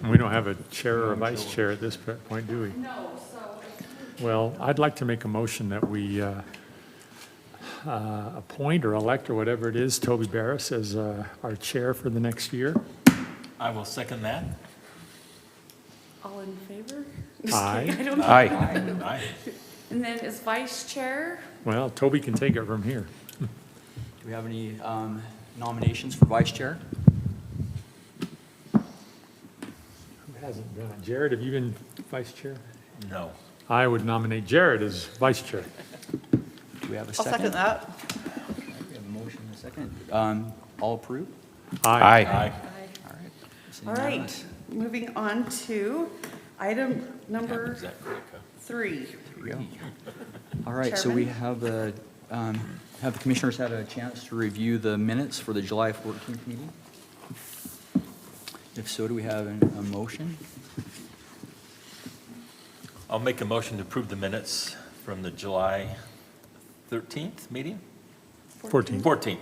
And we don't have a chair or a vice chair at this point, do we? No, so. Well, I'd like to make a motion that we appoint or elect or whatever it is, Toby Barris as our chair for the next year. I will second that. All in favor? Aye. I don't know. Aye. And then as vice chair, Well, Toby can take it from here. Do we have any nominations for vice chair? Who hasn't done it? Jared, have you been vice chair? No. I would nominate Jared as vice chair. Do we have a I'll second? second that. We have a motion and a second. All approve? Aye. Aye. All right. It's All unanimous. right, moving on to item number Is that correct? 3. There we go. All right, so we have the commissioners had a chance to review the minutes for the July 14th meeting? If so, do we have a motion? I'll make a motion to approve the minutes from the July 13th meeting? 14. 14th.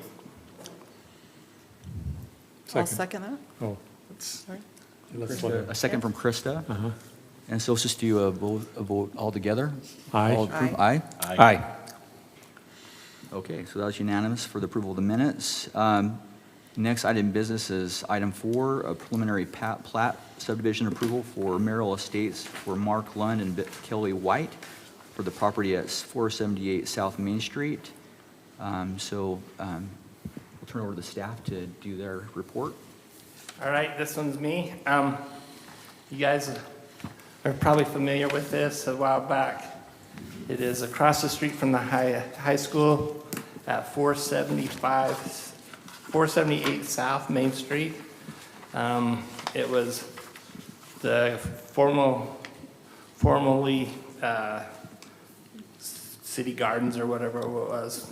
I'll second that. Oh, let's, Sorry. let's A second from Krista. Uh-huh. And so let's just do a vote all together? Aye. All approve? Aye? Aye. Okay, so that was unanimous for the approval of the minutes. Next item of business is item 4, a preliminary plat subdivision approval for Merrill Estates for Mark Lund and Kelly White for the property at 478 South Main Street. We'll turn over to the staff to do their report. All right, this one's me. You guys are probably familiar with this a while back. It is across the street from the high school at 478 South Main Street. It was the formerly City Gardens or whatever it was.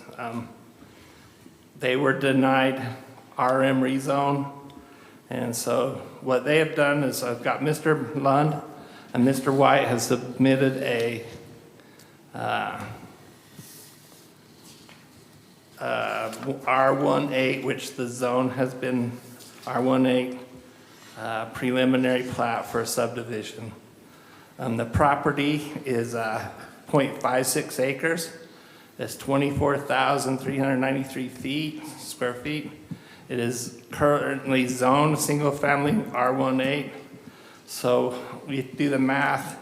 They were denied RM rezone. And so what they have done is I've got Mr. Lund and Mr. White has submitted a R18, which the zone has been R18 preliminary plat for a subdivision. The property is 0.56 acres. It's 24,393 square feet. It is currently zoned single-family R18. So we do the math.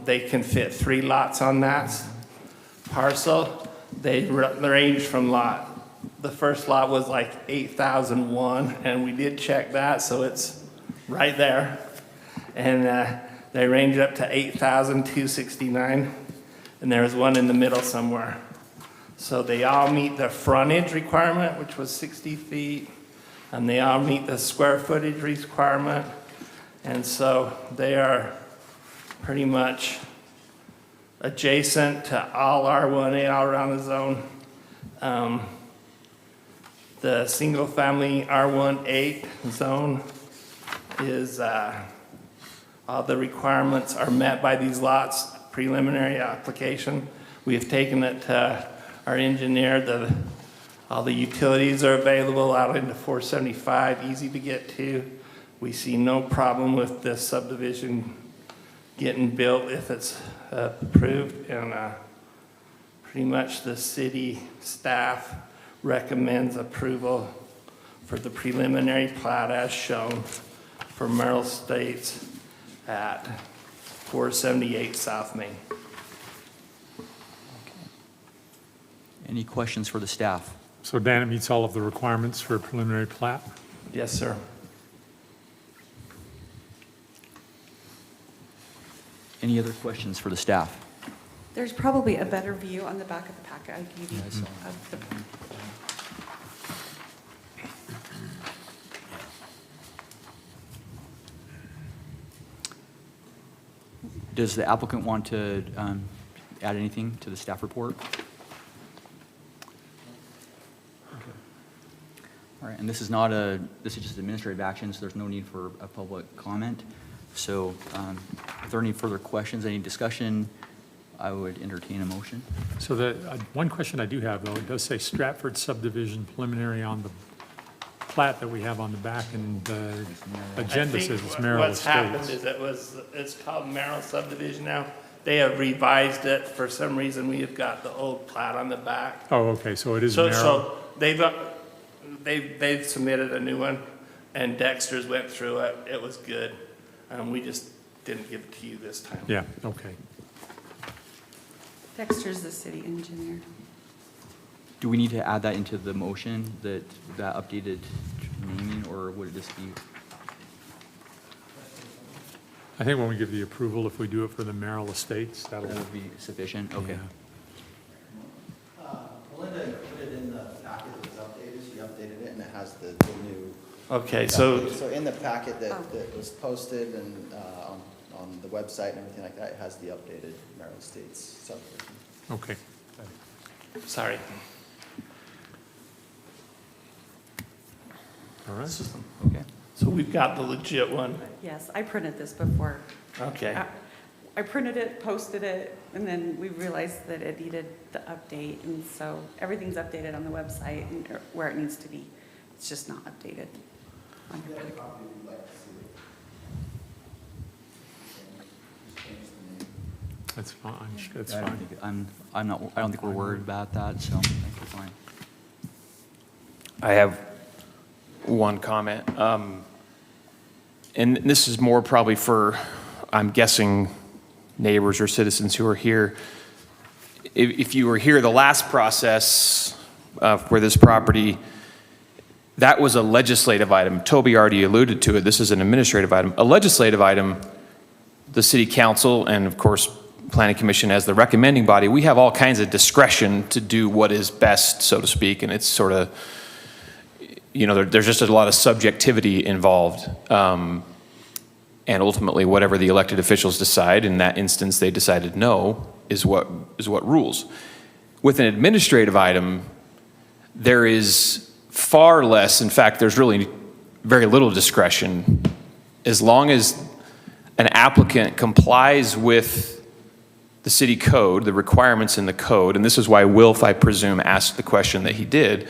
They can fit 3 lots on that parcel. They range from the first lot was like 8,001, and we did check that, so it's right there. And they range up to 8,269, and there's one in the middle somewhere. So they all meet the frontage requirement, which was 60 feet, and they all meet the square footage requirement. And so they are pretty much adjacent to all R18 all around the zone. The single family R18 zone is, all the requirements are met by these lots, preliminary application. We have taken it to our engineer, all the utilities are available out into 475, easy to get to. We see no problem with this subdivision getting built if it's approved, and pretty much the city staff recommends approval for the preliminary plat as shown for Merrill Estates at 478 South Main. Any questions for the staff? So Dan, it meets all of the requirements for a preliminary plat? Yes, sir. Any other questions for the staff? There's probably a better view on the back of the packet I gave you Yeah, I saw. of the Does the applicant want to add anything to the staff report? All right, and this is just administrative action, so there's no need for a public comment. So if there are any further questions, any discussion, I would entertain a motion. So the one question I do have, though, it does say Stratford subdivision preliminary on the plat that we have on the back, and the agenda I think says it's Merrill what's happened Estates. is it's called Merrill subdivision now. They have revised it. For some reason, we have got the old plat on the back. Oh, okay, so it is So, Merrill. they've submitted a new one, and Dexter's went through it. It was good. We just didn't give it to you this time. Yeah, okay. Dexter's the city engineer. Do we need to add that into the motion, that updated naming, or would it just be? I think when we give the approval, if we do it for the Merrill Estates, That that'll, would be sufficient? Okay. yeah. Melinda put it in the packet that was updated, she updated it, and it has the new. Okay, so So in the packet that was posted and on the website and everything like that, it has the updated Merrill Estates subdivision. Okay. sorry. All right. Okay. So we've got the legit one. Yes, I printed this before. Okay. I printed it, posted it, and then we realized that it needed the update, and so everything's updated on the website and where it needs to be. It's just not updated. on your paper. That's fine, that's I don't fine. think, I don't think we're worried about that, so I think we're fine. I have one comment. And this is more probably for, I'm guessing, neighbors or citizens who are here. If you were here the last process for this property, that was a legislative item. Toby already alluded to it. This is an administrative item. A legislative item, the city council and of course planning commission as the recommending body, we have all kinds of discretion to do what is best, so to speak, and it's sort of, you know, there's just a lot of subjectivity involved. And ultimately, whatever the elected officials decide, in that instance they decided no, is what rules. With an administrative item, there is far less, in fact, there's really very little discretion. As long as an applicant complies with the city code, the requirements in the code, and this is why Wilf, I presume, asked the question that he did,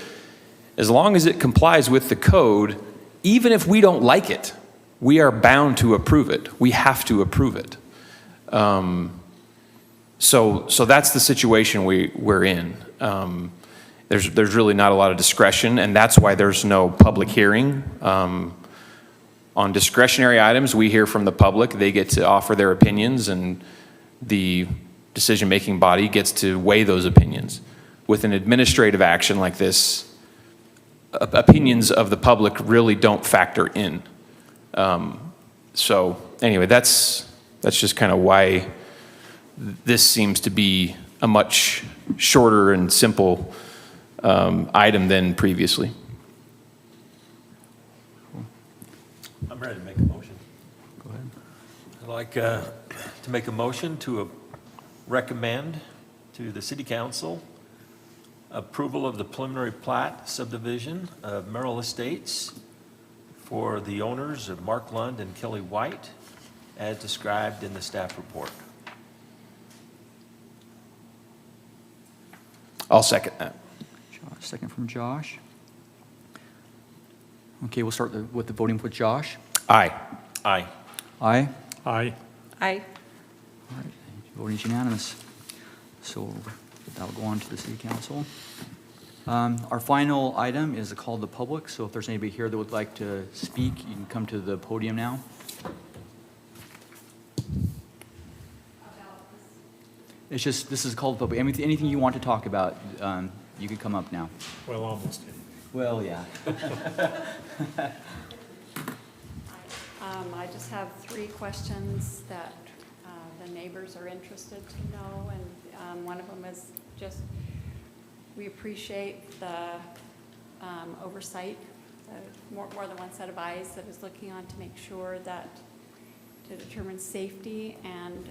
as long as it complies with the code, even if we don't like it, we are bound to approve it. We have to approve it. So that's the situation we're in. There's really not a lot of discretion, and that's why there's no public hearing. On discretionary items, we hear from the public. They get to offer their opinions, and the decision-making body gets to weigh those opinions. With an administrative action like this, opinions of the public really don't factor in. So anyway, that's just kind of why this seems to be a much shorter and simple item than previously. I'm ready to make a motion. Go ahead. I'd like to make a motion to recommend to the city council approval of the preliminary plat subdivision of Merrill Estates for the owners of Mark Lund and Kelly White, as described in the staff report. I'll second that. Second from Josh. Okay, we'll start with the voting with Josh. Aye. Aye. Aye. Aye. Aye. All right, voting is unanimous. So that'll go on to the city council. Our final item is a call to the public, so if there's anybody here that would like to speak, you can come to the podium now. It's just, this is a call to the public. Anything you want to talk about, you can come up now. Well, almost. Well, yeah. I just have 3 questions that the neighbors are interested to know, and one of them is just, we appreciate the oversight, more than one set of eyes that is looking on to make sure that, to determine safety and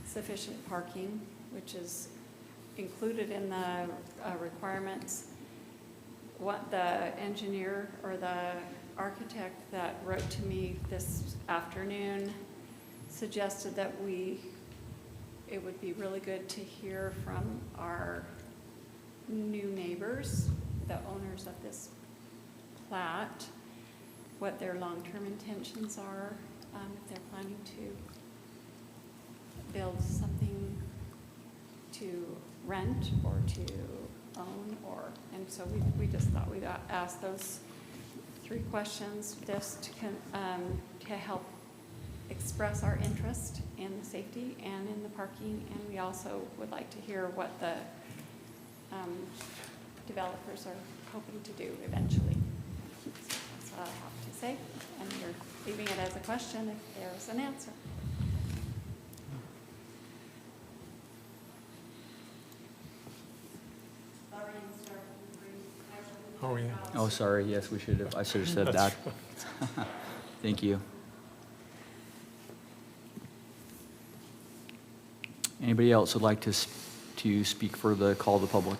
sufficient parking, which is included in the requirements. What the engineer or the architect that wrote to me this afternoon suggested that it would be really good to hear from our new neighbors, the owners of this plat, what their long-term intentions are, if they're planning to build something to rent or to own, and so we just thought we'd ask those 3 questions just to help express our interest in the safety and in the parking, and we also would like to hear what the developers are hoping to do eventually. So that's what I have to say, and you're leaving it as a question if there's an answer. Oh, yeah. Oh, sorry, yes, I should have said that. Thank you. Anybody else would like to speak for the call of the public?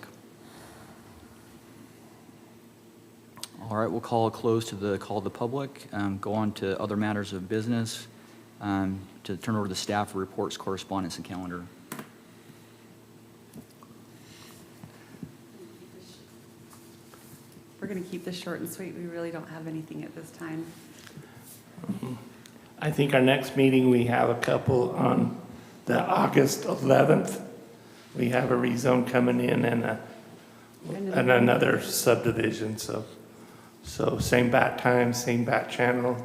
All right, we'll call a close to the call of the public, go on to other matters of business, to turn over to the staff for reports, correspondence, and calendar. We're going to keep this short and sweet. We really don't have anything at this time. I think our next meeting, we have a couple on the August 11th. We have a rezone coming in and another subdivision, so same bat time, same bat channel,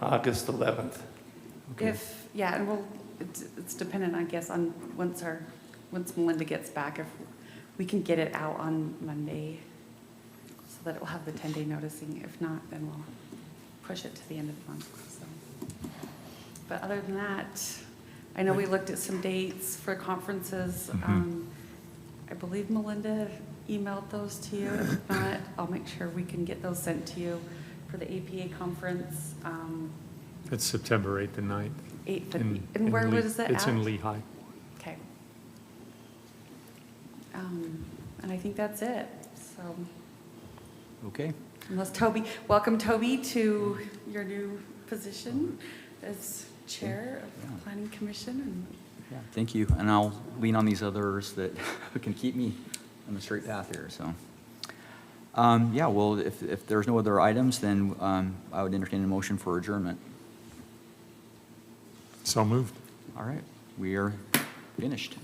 August 11th. Okay. And it's dependent, I guess, on once Melinda gets back, if we can get it out on Monday so that it will have the 10-day noticing. If not, then we'll push it to the end of the month. So. But other than that, I know we looked at some dates for conferences. I believe Melinda emailed those to you. If not, I'll make sure we can get those sent to you for the APA conference. It's September 8th and 9th. 8th, in and where Lee- was that It's at? in Lehigh. Okay. And I think that's it, so, Okay. unless welcome Toby to your new position as chair of the Planning Commission. And Yeah, thank you. And I'll lean on these others that can keep me on the straight path here, so. Yeah, well, if there's no other items, then I would entertain a motion for adjournment. So moved. All right, we are finished.